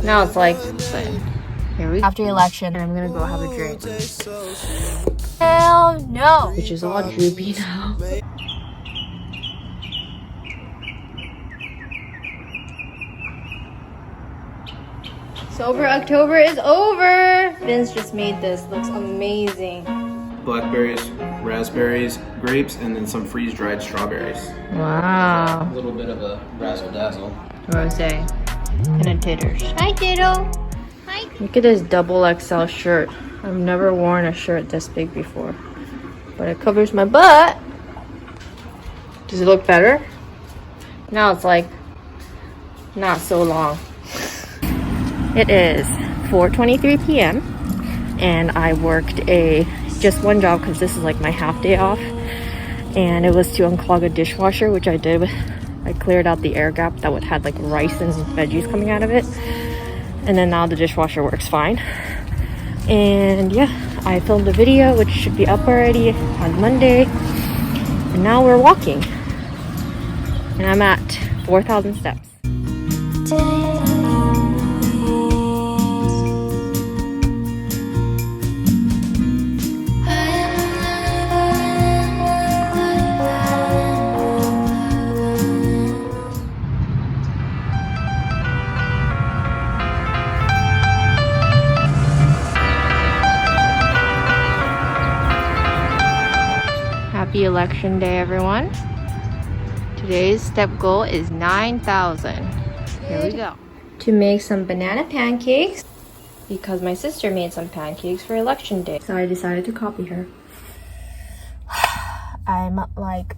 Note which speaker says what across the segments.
Speaker 1: Now it's like, here we go. After the election, I'm gonna go have a drink. Hell no! Which is all droopy now. Sober October is over! Vince just made this. Looks amazing.
Speaker 2: Blackberries, raspberries, grapes, and then some freeze-dried strawberries.
Speaker 1: Wow.
Speaker 2: A little bit of a razzle-dazzle.
Speaker 1: Rosé. And a titters. Hi, Ditto. Hi. Look at this double XL shirt. I've never worn a shirt this big before. But it covers my butt. Does it look better? Now it's like not so long. It is 4:23 p.m. and I worked just one job because this is like my half day off, and it was to unclog a dishwasher, which I did. I cleared out the air gap that had like rice and veggies coming out of it, and then now the dishwasher works fine. And yeah, I filmed a video which should be up already on Monday, and now we're walking and I'm at 4,000 steps. Happy election day, everyone. Today's step goal is 9,000. Here we go. To make some banana pancakes because my sister made some pancakes for election day. So I decided to copy her. I'm like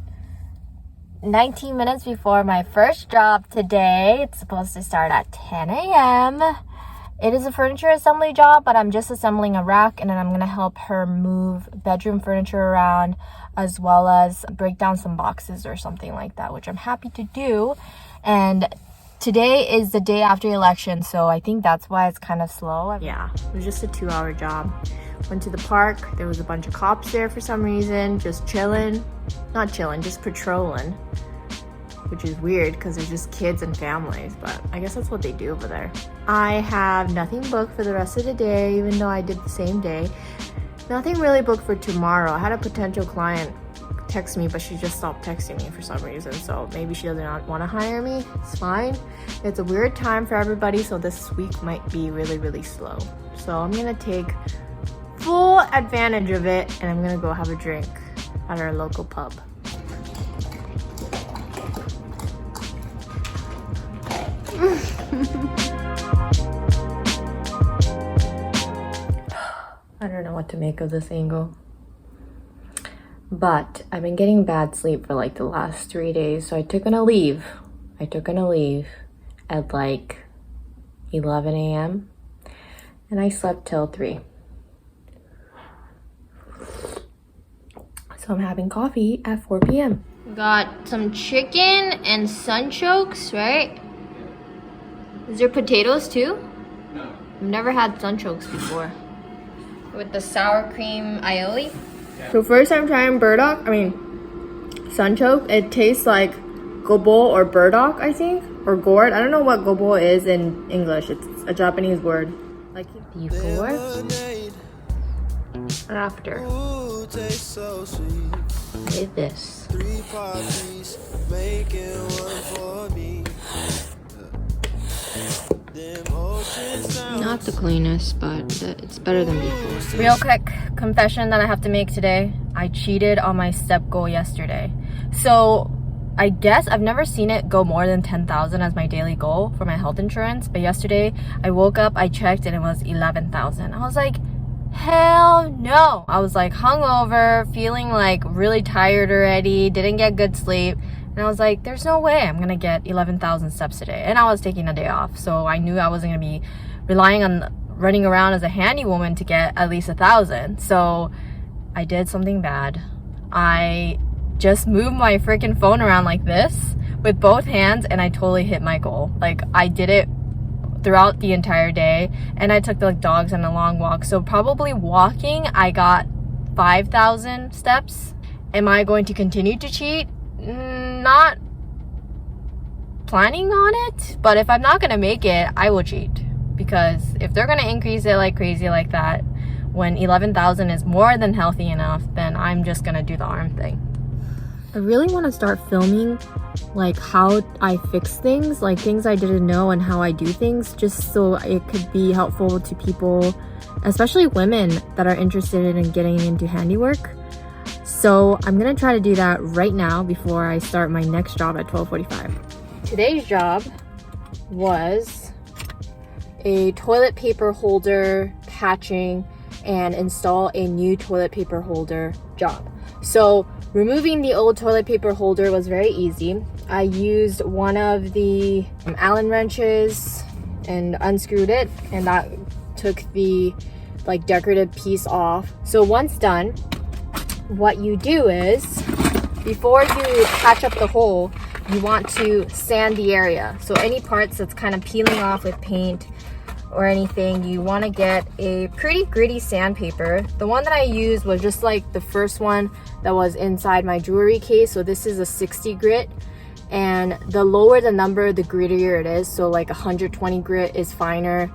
Speaker 1: 19 minutes before my first job today. It's supposed to start at 10 a.m. It is a furniture assembly job, but I'm just assembling a rack, and then I'm gonna help her move bedroom furniture around, as well as break down some boxes or something like that, which I'm happy to do. And today is the day after the election, so I think that's why it's kind of slow. Yeah, it was just a 2-hour job. Went to the park. There was a bunch of cops there for some reason, just chilling. Not chilling, just patrolling. Which is weird because there's just kids and families, but I guess that's what they do over there. I have nothing booked for the rest of the day, even though I did the same day. Nothing really booked for tomorrow. I had a potential client text me, but she just stopped texting me for some reason, so maybe she does not want to hire me. It's fine. It's a weird time for everybody, so this week might be really, really slow. So I'm gonna take full advantage of it, and I'm gonna go have a drink at our local pub. I don't know what to make of this angle, but I've been getting bad sleep for like the last 3 days, so I took on a leave at like 11 a.m. and I slept till 3. So I'm having coffee at 4 p.m. Got some chicken and sunchokes, right? Is there potatoes too? No. I've never had sunchokes before. With the sour cream aioli. Yeah. So first I'm trying sunchoke. It tastes like gobo or burdock, I think, or gourd. I don't know what gobo is in English. It's a Japanese word. Like before and after. With this. Not the cleanest, but it's better than before. Real quick confession that I have to make today. I cheated on my step goal yesterday. So I guess I've never seen it go more than 10,000 as my daily goal for my health insurance. But yesterday I woke up, I checked, and it was 11,000. I was like, hell no. I was like hungover, feeling like really tired already, didn't get good sleep. And I was like, there's no way I'm gonna get 11,000 steps today. And I was taking a day off, so I knew I wasn't gonna be relying on running around as a handy woman to get at least 1,000. So I did something bad. I just moved my freaking phone around like this with both hands, and I totally hit my goal. Like, I did it throughout the entire day, and I took the dogs on a long walk. So probably walking, I got 5,000 steps. Am I going to continue to cheat? Not planning on it, but if I'm not gonna make it, I will cheat. because if they're gonna increase it like crazy like that, when 11,000 is more than healthy enough, then I'm just gonna do the arm thing. I really want to start filming like how I fix things, like things I didn't know and how I do things, just so it could be helpful to people, especially women that are interested in getting into handiwork. So I'm gonna try to do that right now before I start my next job at 12:45. Today's job was a toilet paper holder patching and install a new toilet paper holder job. So removing the old toilet paper holder was very easy. I used one of the Allen wrenches and unscrewed it, and that took the like decorative piece off. So once done, what you do is, before you patch up the hole, you want to sand the area. So any parts that's kind of peeling off with paint or anything, you want to get a pretty gritty sandpaper. The one that I used was just like the first one that was inside my jewelry case. So this is a 60 grit, and the lower the number, the grittier it is. So like 120 grit is finer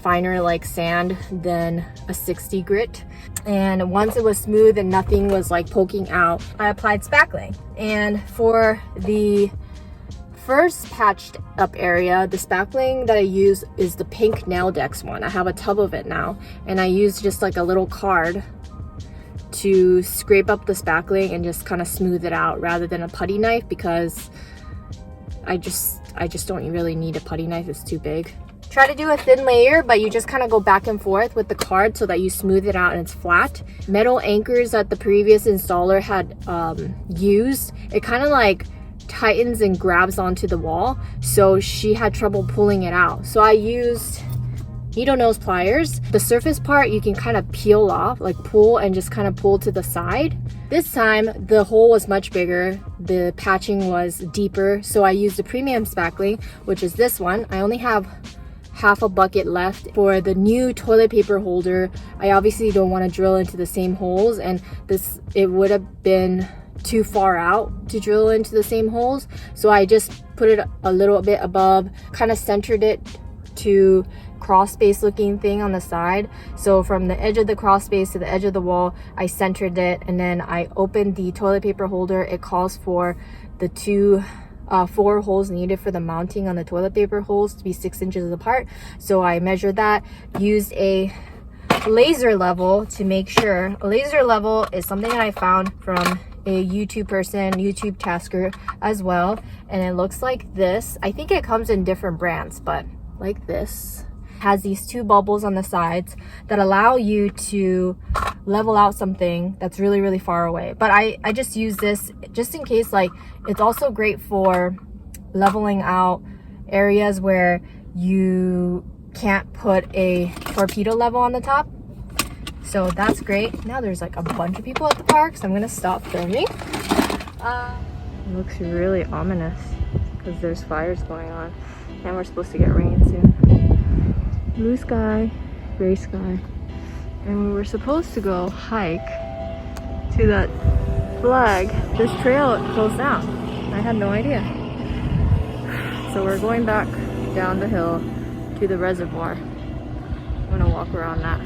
Speaker 1: like sand than a 60 grit. And once it was smooth and nothing was like poking out, I applied spackling. And for the first patched up area, the spackling that I use is the pink Nail Dex one. I have a tub of it now, and I use just like a little card to scrape up the spackling and just kind of smooth it out rather than a putty knife, because I just don't really need a putty knife. It's too big. Try to do a thin layer, but you just kind of go back and forth with the card so that you smooth it out and it's flat. Metal anchors that the previous installer had used, it kind of like tightens and grabs onto the wall, so she had trouble pulling it out. So I used needle nose pliers. The surface part you can kind of peel off, like pull and just kind of pull to the side. This time the hole was much bigger, the patching was deeper, so I used the premium spackling, which is this one. I only have half a bucket left. For the new toilet paper holder, I obviously don't want to drill into the same holes, and it would have been too far out to drill into the same holes, so I just put it a little bit above, kind of centered it to cross space looking thing on the side. So from the edge of the cross space to the edge of the wall, I centered it, and then I opened the toilet paper holder. It calls for the four holes needed for the mounting on the toilet paper holes to be 6 inches apart. So I measured that, used a laser level to make sure. A laser level is something that I found from a YouTube tasker as well, and it looks like this. I think it comes in different brands, but like this. Has these two bubbles on the sides that allow you to level out something that's really, really far away. But I just use this just in case. Like, it's also great for leveling out areas where you can't put a torpedo level on the top. So that's great. Now there's like a bunch of people at the park, so I'm gonna stop filming. It looks really ominous because there's fires going on, and we're supposed to get rain soon. Blue sky, gray sky, and we were supposed to go hike to that flag. This trail closed down. I had no idea. So we're going back down the hill to the reservoir. I'm gonna walk around that.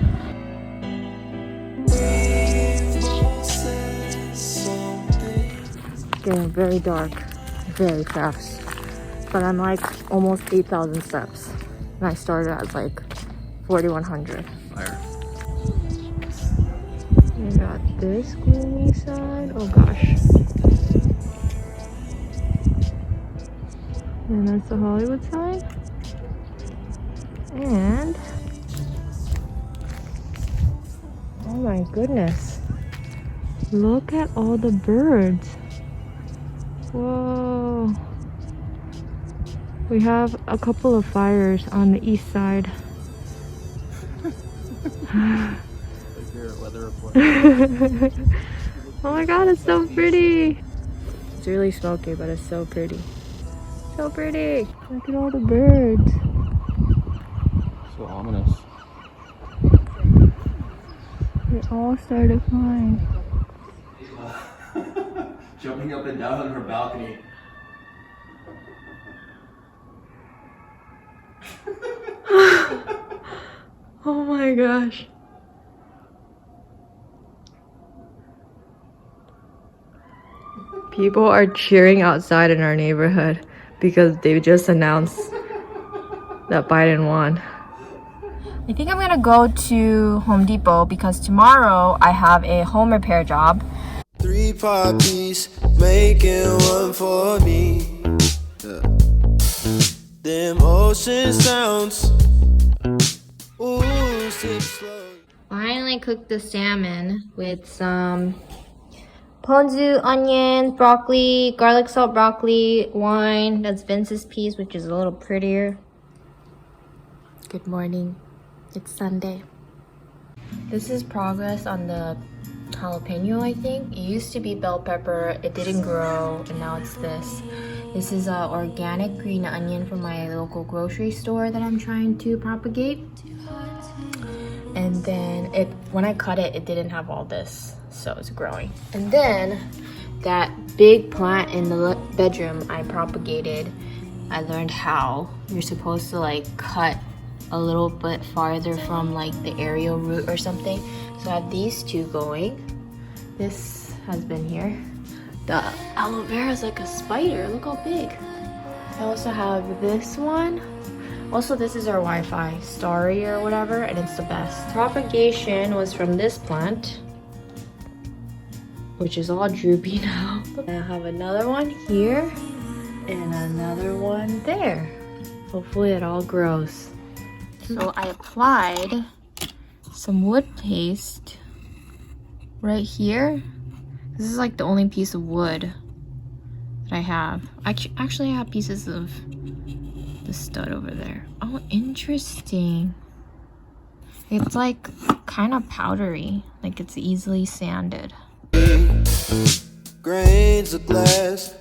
Speaker 1: Getting very dark, very fast. But I'm like almost 8,000 steps. And I started at like 4,100.
Speaker 2: Fire.
Speaker 1: We got this gloomy side. Oh gosh. And that's the Hollywood side. And oh my goodness. Look at all the birds. Whoa. We have a couple of fires on the east side.
Speaker 2: Weather report.
Speaker 1: Oh my god, it's so pretty. It's really smoky, but it's so pretty. So pretty. Look at all the birds.
Speaker 2: So ominous.
Speaker 1: They all started flying.
Speaker 2: Jumping up and down on her balcony.
Speaker 1: Oh my gosh. People are cheering outside in our neighborhood because they just announced that Biden won. I think I'm gonna go to Home Depot because tomorrow I have a home repair job.
Speaker 3: 3-part piece, making one for me. Them ocean sounds. Ooh, sip slow.
Speaker 1: Finally cooked the salmon with some ponzu, onions, broccoli, garlic salt broccoli, wine. That's Vince's piece, which is a little prettier. Good morning. It's Sunday. This is progress on the jalapeno, I think. It used to be bell pepper. It didn't grow, and now it's this. This is an organic green onion from my local grocery store that I'm trying to propagate. And then when I cut it, it didn't have all this, so it's growing. And then that big plant in the bedroom I propagated. I learned how you're supposed to like cut a little bit farther from like the aerial root or something. So I have these two going. This has been here. The aloe vera is like a spider. Look how big. I also have this one. Also, this is our Wi-Fi, Starry or whatever, and it's the best. Propagation was from this plant, which is all droopy now. I have another one here and another one there. Hopefully it all grows. So I applied some wood paste right here. This is like the only piece of wood that I have. Actually, I have pieces of the stud over there. Oh, interesting. It's like kind of powdery, like it's easily sanded.
Speaker 3: Grains of glass.